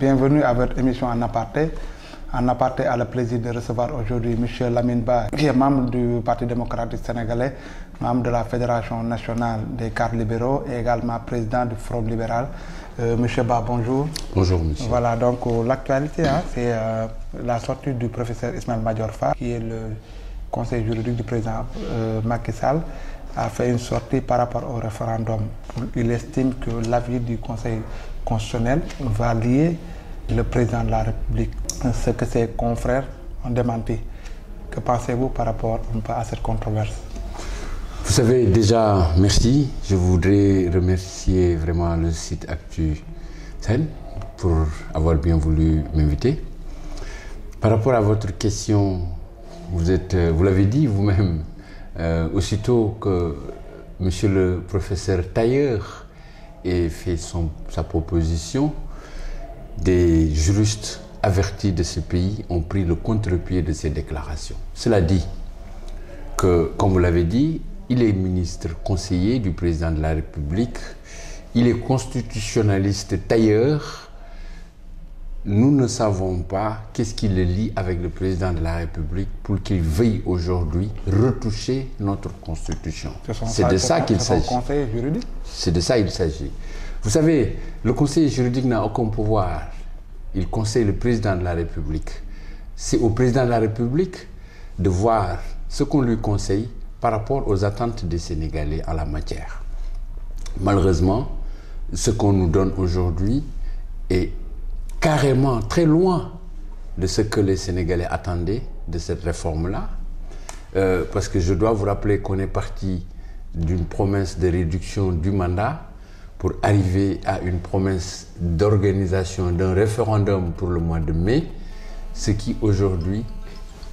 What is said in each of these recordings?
bienvenue à votre émission En Aparté. En Aparté a le plaisir de recevoir aujourd'hui M. Lamine Ba, qui est membre du Parti démocratique sénégalais, membre de la Fédération nationale des cadres libéraux et également président du Front libéral. Monsieur Ba, bonjour. Bonjour, monsieur. Voilà, donc l'actualité, c'est la sortie du professeur Ismaël Madior Fall, qui est le conseil juridique du président Macky Sall, a fait une sortie par rapport au référendum. Il estime que l'avis du Conseil constitutionnel va lier le président de la République, ce que ses confrères ont démenti. Que pensez-vous par rapport à cette controverse? Vous savez, déjà, merci. Je voudrais remercier vraiment le site Actu Sen pour avoir bien voulu m'inviter. Par rapport à votre question, vous l'avez dit vous-même, aussitôt que monsieur le professeur Tailleur ait fait sa proposition, des juristes avertis de ce pays ont pris le contre-pied de ces déclarations. Cela dit que, comme vous l'avez dit, il est ministre conseiller du président de la République, il est constitutionnaliste Tailleur. Nous ne savons pas qu'est-ce qui le lie avec le président de la République pour qu'il veuille aujourd'hui retoucher notre Constitution. C'est de ça qu'il s'agit. C'est de ça qu'il s'agit. Vous savez, le conseil juridique n'a aucun pouvoir. Il conseille le président de la République. C'est au président de la République de voir ce qu'on lui conseille par rapport aux attentes des Sénégalais en la matière. Malheureusement, ce qu'on nous donne aujourd'hui est carrément très loin de ce que les Sénégalais attendaient de cette réforme-là. Parce que je dois vous rappeler qu'on est parti d'une promesse de réduction du mandat pour arriver à une promesse d'organisation d'un référendum pour le mois de mai, ce qui aujourd'hui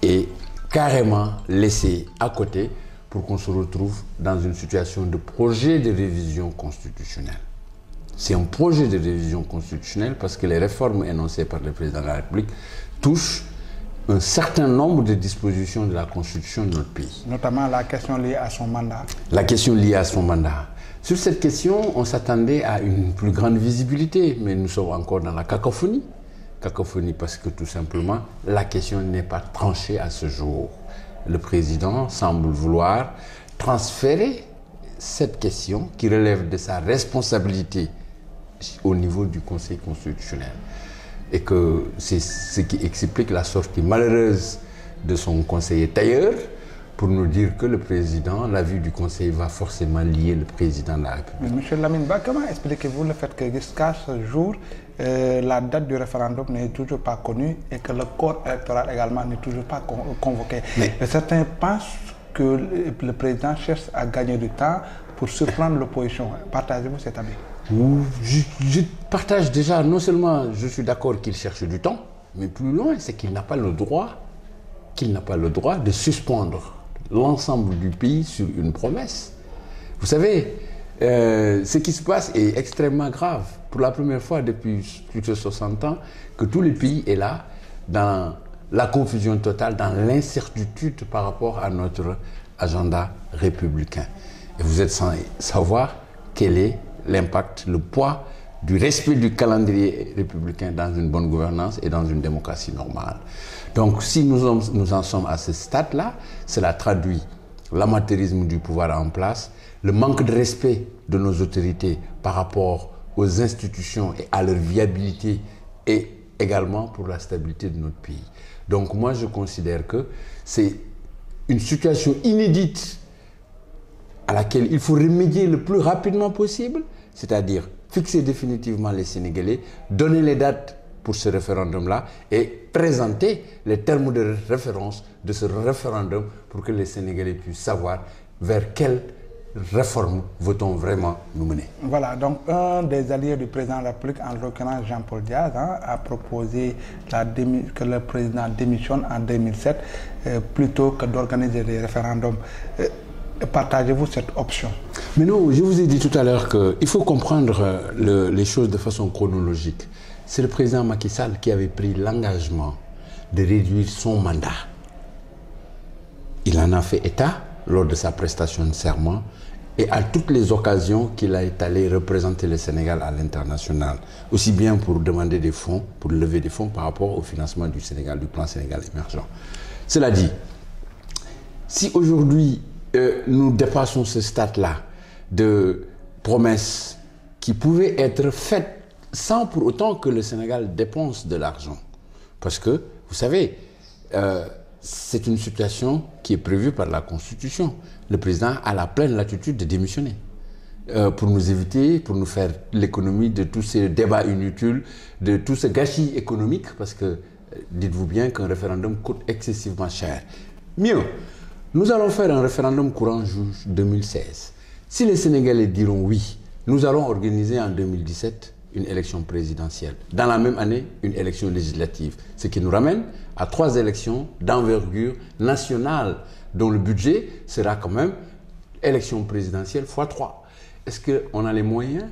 est carrément laissé à côté pour qu'on se retrouve dans une situation de projet de révision constitutionnelle. C'est un projet de révision constitutionnelle parce que les réformes énoncées par le président de la République touchent un certain nombre de dispositions de la Constitution de notre pays. Notamment la question liée à son mandat. La question liée à son mandat. Sur cette question, on s'attendait à une plus grande visibilité, mais nous sommes encore dans la cacophonie. Cacophonie parce que tout simplement, la question n'est pas tranchée à ce jour. Le président semble vouloir transférer cette question qui relève de sa responsabilité au niveau du Conseil constitutionnel. Et que c'est ce qui explique la sortie malheureuse de son conseiller Tailleur pour nous dire que le président, l'avis du Conseil va forcément lier le président de la République. Monsieur Lamine Ba, comment expliquez-vous le fait que jusqu'à ce jour, la date du référendum n'est toujours pas connue et que le corps électoral également n'est toujours pas convoqué? Certains pensent que le président cherche à gagner du temps pour surprendre l'opposition. Partagez-vous cet avis? Je partage déjà, non seulement je suis d'accord qu'il cherche du temps, mais plus loin, c'est qu'il n'a pas le droit, de suspendre l'ensemble du pays sur une promesse. Vous savez, ce qui se passe est extrêmement grave. Pour la première fois depuis plus de 60 ans, que tout le pays est là, dans la confusion totale, dans l'incertitude par rapport à notre agenda républicain. Et vous êtes sans savoir quel est l'impact, le poids du respect du calendrier républicain dans une bonne gouvernance et dans une démocratie normale. Donc si nous en sommes à ce stade-là, cela traduit l'amateurisme du pouvoir en place, le manque de respect de nos autorités par rapport aux institutions et à leur viabilité et également pour la stabilité de notre pays. Donc moi je considère que c'est une situation inédite à laquelle il faut remédier le plus rapidement possible, c'est-à-dire fixer définitivement les Sénégalais, donner les dates pour ce référendum-là et présenter les termes de référence de ce référendum pour que les Sénégalais puissent savoir vers quelle réforme veut-on vraiment nous mener. Voilà, donc un des alliés du président de la République, en l'occurrence Jean-Paul Diaz, a proposé que le président démissionne en 2007 plutôt que d'organiser des référendums. Partagez-vous cette option? Mais non, je vous ai dit tout à l'heure qu'il faut comprendre les choses de façon chronologique. C'est le président Macky Sall qui avait pris l'engagement de réduire son mandat. Il en a fait état lors de sa prestation de serment et à toutes les occasions qu'il a été allé représenter le Sénégal à l'international, aussi bien pour demander des fonds, pour lever des fonds par rapport au financement du Sénégal, du plan Sénégal émergent. Cela dit, si aujourd'hui nous dépassons ce stade-là de promesses qui pouvaient être faites sans pour autant que le Sénégal dépense de l'argent, parce que, vous savez, c'est une situation qui est prévue par la Constitution. Le président a la pleine latitude de démissionner pour nous éviter, pour nous faire l'économie de tous ces débats inutiles, de tout ce gâchis économique, parce que dites-vous bien qu'un référendum coûte excessivement cher. Mieux, nous allons faire un référendum courant juin 2016. Si les Sénégalais diront oui, nous allons organiser en 2017 une élection présidentielle. Dans la même année, une élection législative. Ce qui nous ramène à 3 élections d'envergure nationale, dont le budget sera quand même élection présidentielle x 3. Est-ce qu'on a les moyens?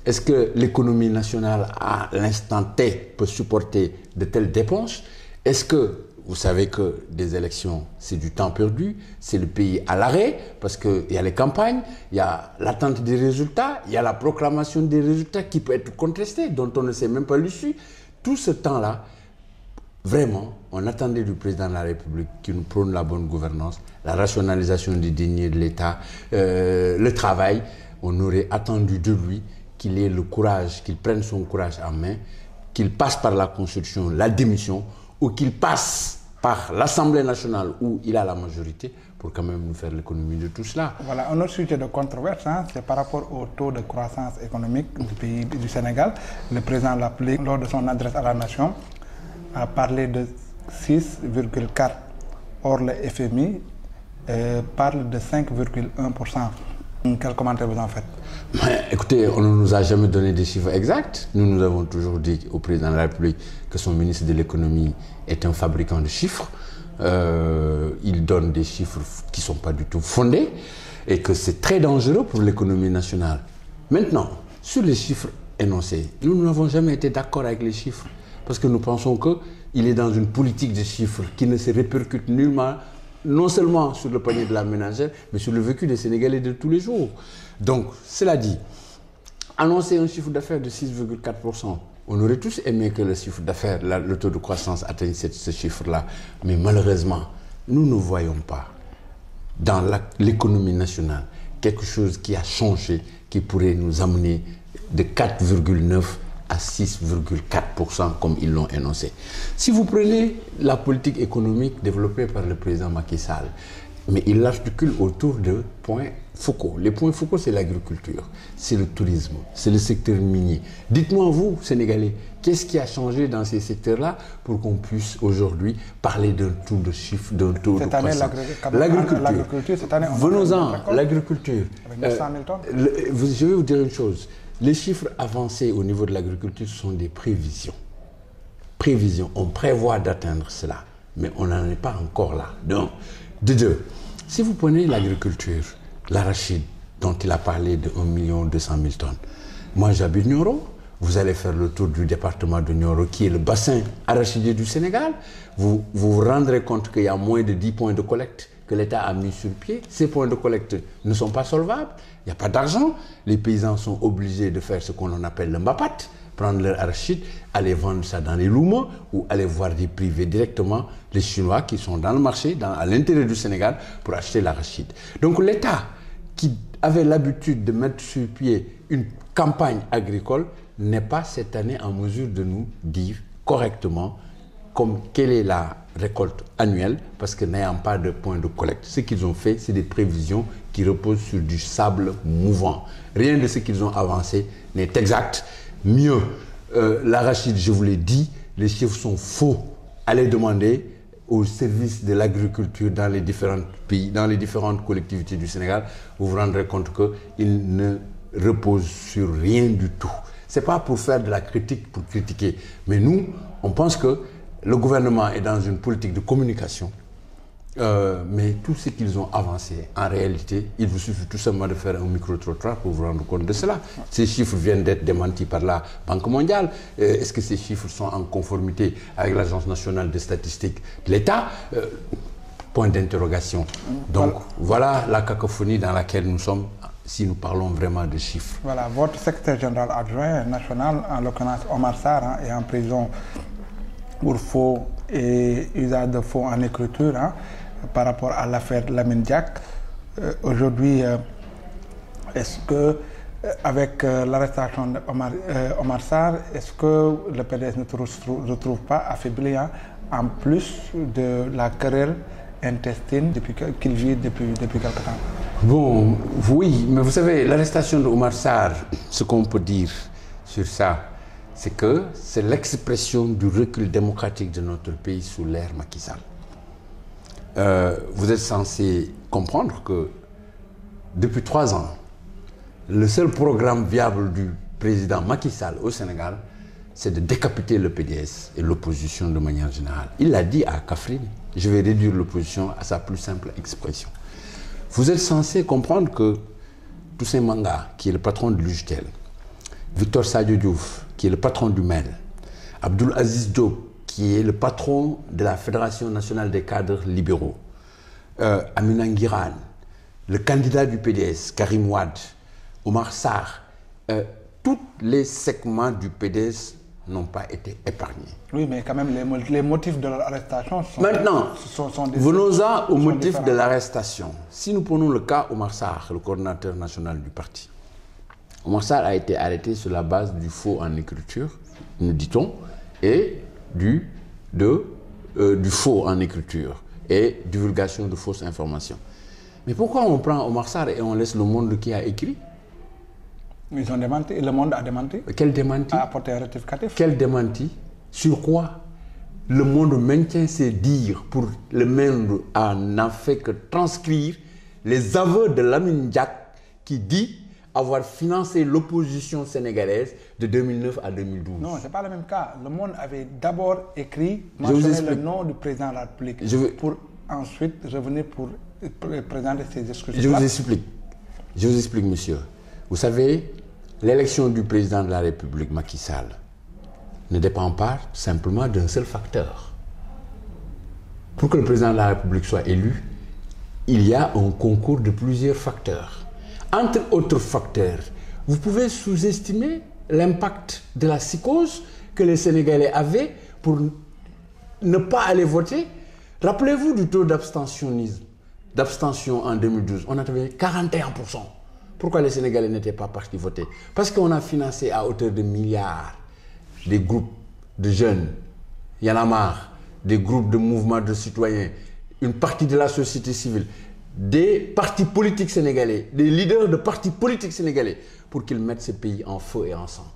Est-ce que l'économie nationale, à l'instant T, peut supporter de telles dépenses? Est-ce que, vous savez que des élections, c'est du temps perdu, c'est le pays à l'arrêt, parce qu'il y a les campagnes, il y a l'attente des résultats, il y a la proclamation des résultats qui peut être contestée, dont on ne sait même pas l'issue. Tout ce temps-là, vraiment, on attendait du président de la République qui nous prône la bonne gouvernance, la rationalisation des deniers de l'État, le travail. On aurait attendu de lui qu'il ait le courage, qu'il prenne son courage en main, qu'il passe par la Constitution, la démission, ou qu'il passe par l'Assemblée nationale où il a la majorité pour quand même nous faire l'économie de tout cela. Voilà, un autre sujet de controverse, c'est par rapport au taux de croissance économique du pays du Sénégal. Le président l'a appelé lors de son adresse à la nation, a parlé de 6,4. Or, le FMI parle de 5,1%. Quel commentaire vous en faites? Écoutez, on ne nous a jamais donné des chiffres exacts. Nous avons toujours dit au président de la République que son ministre de l'économie est un fabricant de chiffres. Il donne des chiffres qui ne sont pas du tout fondés et que c'est très dangereux pour l'économie nationale. Maintenant, sur les chiffres énoncés, nous n'avons jamais été d'accord avec les chiffres parce que nous pensons qu'il est dans une politique de chiffres qui ne se répercute nullement, non seulement sur le panier de la ménagère, mais sur le vécu des Sénégalais de tous les jours. Donc, cela dit, annoncer un chiffre d'affaires de 6,4%, on aurait tous aimé que le chiffre d'affaires, le taux de croissance atteigne ce chiffre-là. Mais malheureusement, nous ne voyons pas dans l'économie nationale quelque chose qui a changé, qui pourrait nous amener de 4,9 à 6,4% comme ils l'ont énoncé. Si vous prenez la politique économique développée par le président Macky Sall, mais il l'articule autour de points focaux. Les points focaux, c'est l'agriculture, c'est le tourisme, c'est le secteur minier. Dites-moi, vous, Sénégalais, qu'est-ce qui a changé dans ces secteurs-là pour qu'on puisse aujourd'hui parler d'un taux de chiffre, d'un taux de croissance? L'agriculture, cette année, venons-en, l'agriculture. Avec 900 000 tonnes. Je vais vous dire une chose. Les chiffres avancés au niveau de l'agriculture sont des prévisions. Prévisions, on prévoit d'atteindre cela, mais on n'en est pas encore là. Donc, de deux, si vous prenez l'agriculture, l'arachide, dont il a parlé de 1 200 000 tonnes, moi j'habite Nioro, vous allez faire le tour du département de Nioro, qui est le bassin arachidier du Sénégal, vous vous rendrez compte qu'il y a moins de 10 points de collecte que l'État a mis sur pied. Ces points de collecte ne sont pas solvables, il n'y a pas d'argent, les paysans sont obligés de faire ce qu'on appelle le mbapat, prendre leur arachide, aller vendre ça dans les loumos ou aller voir des privés directement, les Chinois qui sont dans le marché, à l'intérieur du Sénégal, pour acheter l'arachide. Donc l'État, qui avait l'habitude de mettre sur pied une campagne agricole, n'est pas cette année en mesure de nous dire correctement quelle est la récolte annuelle, parce que n'ayant pas de point de collecte. Ce qu'ils ont fait, c'est des prévisions qui reposent sur du sable mouvant. Rien de ce qu'ils ont avancé n'est exact. Mieux, l'arachide, je vous l'ai dit, les chiffres sont faux. Allez demander au service de l'agriculture dans les différents pays, dans les différentes collectivités du Sénégal, vous vous rendrez compte qu'il ne repose sur rien du tout. Ce n'est pas pour faire de la critique, pour critiquer. Mais nous, on pense que le gouvernement est dans une politique de communication. Mais tout ce qu'ils ont avancé, en réalité, il vous suffit tout simplement de faire un micro-trottoir pour vous rendre compte de cela. Ces chiffres viennent d'être démentis par la Banque mondiale. Est-ce que ces chiffres sont en conformité avec l'Agence nationale de statistiques de l'État? Point d'interrogation. Donc voilà la cacophonie dans laquelle nous sommes si nous parlons vraiment de chiffres. Voilà, votre secrétaire général adjoint national, en l'occurrence Omar Sarr, hein, est en prison pour faux et usage de faux en écriture, hein, par rapport à l'affaire Lamine Diack. Aujourd'hui, est-ce que, avec l'arrestation d'Omar Sarr, est-ce que le PDS ne se retrouve pas affaibli, hein, en plus de la querelle intestine qu'il vit depuis quelque temps? Bon, oui, mais vous savez, l'arrestation d'Omar Sarr, ce qu'on peut dire sur ça, c'est que c'est l'expression du recul démocratique de notre pays sous l'ère Macky Sall. Vous êtes censé comprendre que depuis 3 ans, le seul programme viable du président Macky Sall au Sénégal, c'est de décapiter le PDS et l'opposition de manière générale. Il l'a dit à Kaffrine, je vais réduire l'opposition à sa plus simple expression. Vous êtes censé comprendre que Toussaint Manga, qui est le patron de l'UJTL, Victor Sadio Diouf, qui est le patron du MEL, Abdoul Aziz Diop, qui est le patron de la Fédération nationale des cadres libéraux, Amina Nguirane, le candidat du PDS, Karim Wade, Omar Sarr, tous les segments du PDS n'ont pas été épargnés. Oui, mais quand même, les motifs de l'arrestation sont... Maintenant, venons-en aux motifs différents. de l'arrestation. Si nous prenons le cas Omar Sarr, le coordinateur national du parti, Omar Sarr a été arrêté sur la base du faux en écriture, nous dit-on, et du faux en écriture et divulgation de fausses informations. Mais pourquoi on prend Omar Sarr et on laisse Le Monde qui a écrit? Ils ont démenti, Le Monde a démenti. Quel démenti? A apporté un rectificatif. Quel démenti? Sur quoi? Le Monde maintient ses dires pour le Monde n'a fait que transcrire les aveux de Lamine Diack qui dit avoir financé l'opposition sénégalaise de 2009 à 2012. Non, ce n'est pas le même cas. Le Monde avait d'abord écrit, mentionné le nom du président de la République pour ensuite revenir pour présenter ses excuses. Je vous explique. Je vous explique, monsieur. Vous savez, l'élection du président de la République, Macky Sall, ne dépend pas simplement d'un seul facteur. Pour que le président de la République soit élu, il y a un concours de plusieurs facteurs. Entre autres facteurs, vous pouvez sous-estimer l'impact de la psychose que les Sénégalais avaient pour ne pas aller voter. Rappelez-vous du taux d'abstention en 2012. On avait 41%. Pourquoi les Sénégalais n'étaient pas partis voter? Parce qu'on a financé à hauteur de milliards des groupes de jeunes, il y en a marre, des groupes de mouvements de citoyens, une partie de la société civile, des partis politiques sénégalais, des leaders de partis politiques sénégalais, pour qu'ils mettent ce pays en feu et en sang.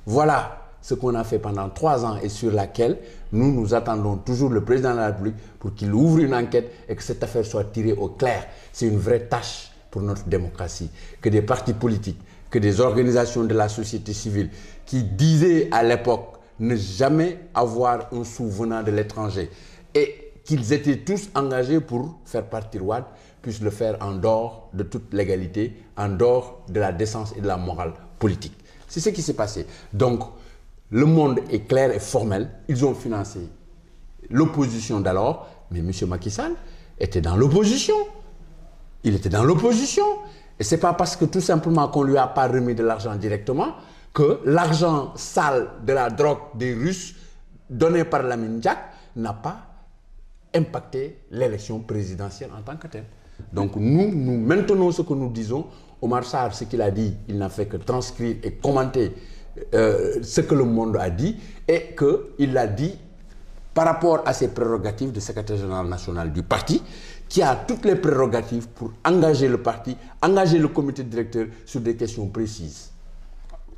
Voilà ce qu'on a fait pendant 3 ans et sur laquelle nous attendons toujours le président de la République pour qu'il ouvre une enquête et que cette affaire soit tirée au clair. C'est une vraie tâche pour notre démocratie, que des partis politiques, que des organisations de la société civile qui disaient à l'époque ne jamais avoir un sou venant de l'étranger et qu'ils étaient tous engagés pour faire partir Wade, puissent le faire en dehors de toute légalité, en dehors de la décence et de la morale politique. C'est ce qui s'est passé. Donc, le Monde est clair et formel. Ils ont financé l'opposition d'alors, mais M. Macky Sall était dans l'opposition. Il était dans l'opposition. Et ce n'est pas parce que tout simplement qu'on ne lui a pas remis de l'argent directement que l'argent sale de la drogue des Russes donné par Lamine Diack n'a pas impacté l'élection présidentielle en tant que telle. Donc nous maintenons ce que nous disons. Omar Sarr, ce qu'il a dit, il n'a fait que transcrire et commenter ce que Le Monde a dit et qu'il l'a dit par rapport à ses prérogatives de secrétaire général national du parti, qui a toutes les prérogatives pour engager le parti, engager le comité directeur sur des questions précises.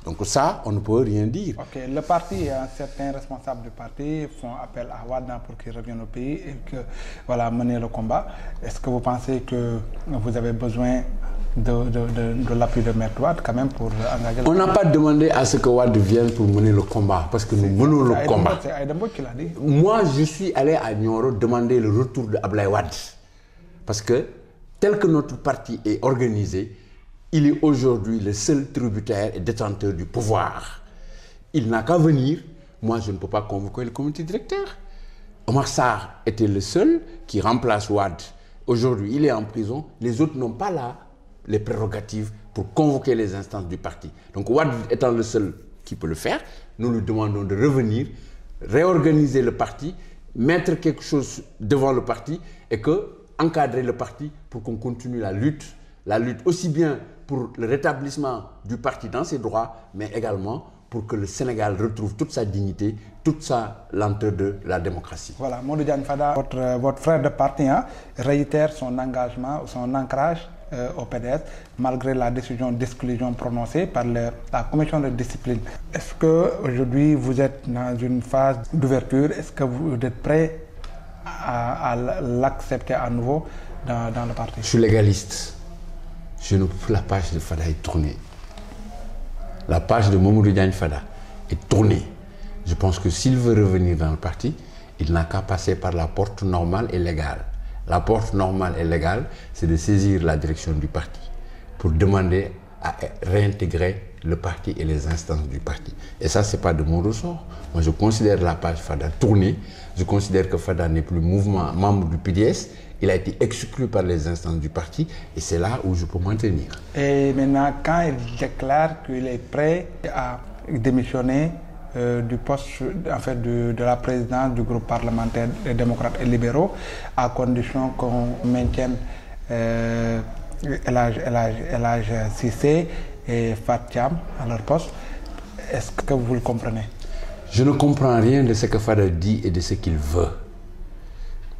Donc ça, on ne peut rien dire. Ok, le parti, certains responsables du parti font appel à Wade pour qu'il revienne au pays et que, voilà, mener le combat. Est-ce que vous pensez que vous avez besoin de l'appui de Maître Wade quand même pour engager le combat? On n'a pas demandé à ce que Wade vienne pour mener le combat, parce que nous menons le combat. C'est Aïdembo qui l'a dit. Moi, je suis allé à Nioro demander le retour de Ablaye Wade. Parce que, tel que notre parti est organisé, il est aujourd'hui le seul tributaire et détenteur du pouvoir. Il n'a qu'à venir. Moi, je ne peux pas convoquer le comité directeur. Omar Sarr était le seul qui remplace Wade. Aujourd'hui, il est en prison. Les autres n'ont pas là les prérogatives pour convoquer les instances du parti. Donc Wade étant le seul qui peut le faire, nous lui demandons de revenir, réorganiser le parti, mettre quelque chose devant le parti et encadrer le parti pour qu'on continue la lutte aussi bien pour le rétablissement du parti dans ses droits, mais également pour que le Sénégal retrouve toute sa dignité, toute sa lenteur de la démocratie. Voilà, Mamadou Diagne Fada, votre frère de parti, réitère son engagement, son ancrage au PDS, malgré la décision d'exclusion prononcée par la commission de discipline. Est-ce qu'aujourd'hui vous êtes dans une phase d'ouverture? Est-ce que vous êtes prêt à l'accepter à nouveau dans le parti? Je suis légaliste. La page de Fada est tournée. La page de Mamadou Diagne Fada est tournée. Je pense que s'il veut revenir dans le parti, il n'a qu'à passer par la porte normale et légale. La porte normale et légale, c'est de saisir la direction du parti pour demander à réintégrer le parti et les instances du parti. Et ça, ce n'est pas de mon ressort. Moi, je considère la page Fada tournée. Je considère que Fada n'est plus membre du PDS. Il a été exclu par les instances du parti et c'est là où je peux m'en tenir. Et maintenant, quand il déclare qu'il est prêt à démissionner du poste de la présidence du groupe parlementaire des démocrates et libéraux, à condition qu'on maintienne El Hadj Cissé et Fat Thiam à leur poste, est-ce que vous le comprenez? Je ne comprends rien de ce que Fada dit et de ce qu'il veut.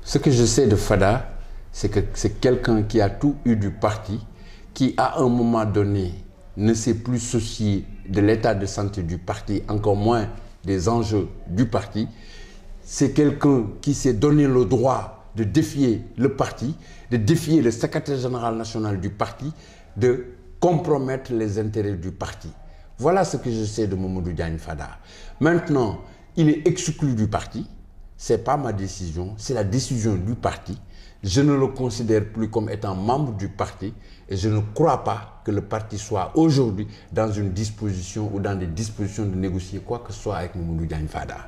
Ce que je sais de Fada, c'est que c'est quelqu'un qui a tout eu du parti, qui à un moment donné ne s'est plus soucié de l'état de santé du parti, encore moins des enjeux du parti. C'est quelqu'un qui s'est donné le droit de défier le parti, de défier le secrétaire général national du parti, de compromettre les intérêts du parti. Voilà ce que je sais de Mamadou Diagne Fada. Maintenant, il est exclu du parti. Ce n'est pas ma décision, c'est la décision du parti. Je ne le considère plus comme étant membre du parti et je ne crois pas que le parti soit aujourd'hui dans une disposition ou dans des dispositions de négocier quoi que ce soit avec Mamadou Diagne Fada.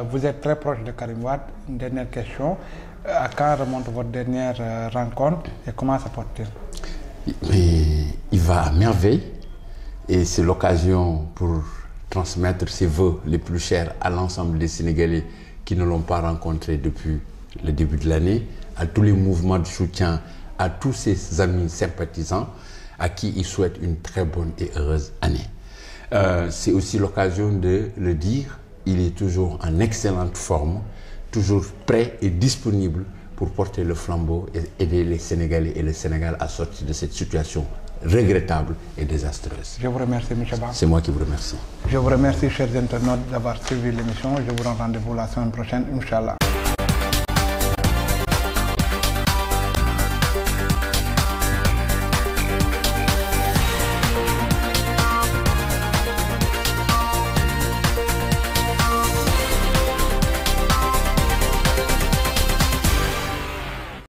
Vous êtes très proche de Karim Wade. Une dernière question. À quand remonte votre dernière rencontre et comment ça porte-t-il? Il va à merveille et c'est l'occasion pour transmettre ses vœux les plus chers à l'ensemble des Sénégalais qui ne l'ont pas rencontré depuis le début de l'année, à tous les mouvements de soutien, à tous ses amis sympathisants, à qui il souhaite une très bonne et heureuse année. C'est aussi l'occasion de le dire, il est toujours en excellente forme, toujours prêt et disponible pour porter le flambeau et aider les Sénégalais et le Sénégal à sortir de cette situation regrettable et désastreuse. Je vous remercie, M. Ba. C'est moi qui vous remercie. Je vous remercie, chers internautes, d'avoir suivi l'émission. Je vous rends rendez-vous la semaine prochaine, Inch'Allah.